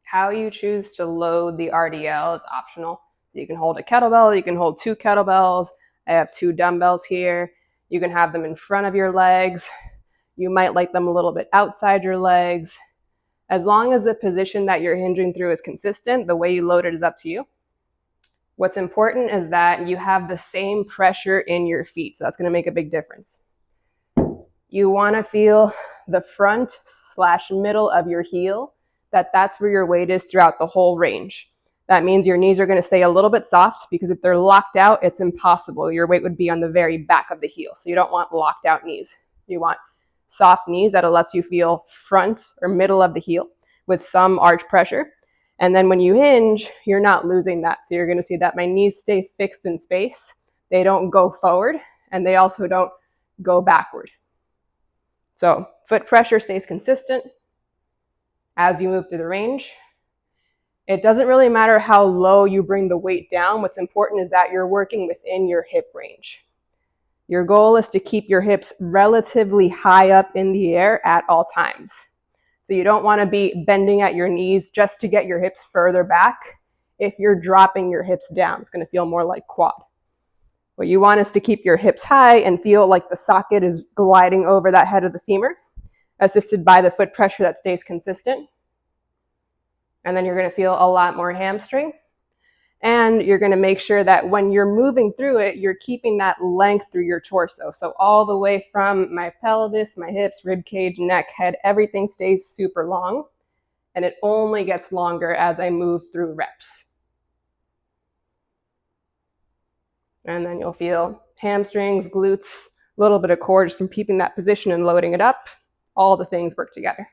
How you choose to load the RDL is optional. You can hold a kettlebell, you can hold 2 kettlebells. I have 2 dumbbells here. You can have them in front of your legs. You might like them a little bit outside your legs. As long as the position that you're hinging through is consistent, the way you load it is up to you. What's important is that you have the same pressure in your feet, so that's going to make a big difference. You want to feel the front / middle of your heel, that's where your weight is throughout the whole range. That means your knees are going to stay a little bit soft, because if they're locked out, it's impossible. Your weight would be on the very back of the heel, so you don't want locked out knees. You want soft knees that lets you feel front or middle of the heel with some arch pressure. And then when you hinge, you're not losing that. So you're going to see that my knees stay fixed in space. They don't go forward, and they also don't go backward. So foot pressure stays consistent as you move through the range. It doesn't really matter how low you bring the weight down. What's important is that you're working within your hip range. Your goal is to keep your hips relatively high up in the air at all times. So you don't want to be bending at your knees just to get your hips further back. If you're dropping your hips down, it's going to feel more like quad. What you want is to keep your hips high and feel like the socket is gliding over that head of the femur, assisted by the foot pressure that stays consistent. And then you're going to feel a lot more hamstring. And you're going to make sure that when you're moving through it, you're keeping that length through your torso. So all the way from my pelvis, my hips, rib cage, neck, head, everything stays super long. And it only gets longer as I move through reps. And then you'll feel hamstrings, glutes, a little bit of core just from keeping that position and loading it up. All the things work together.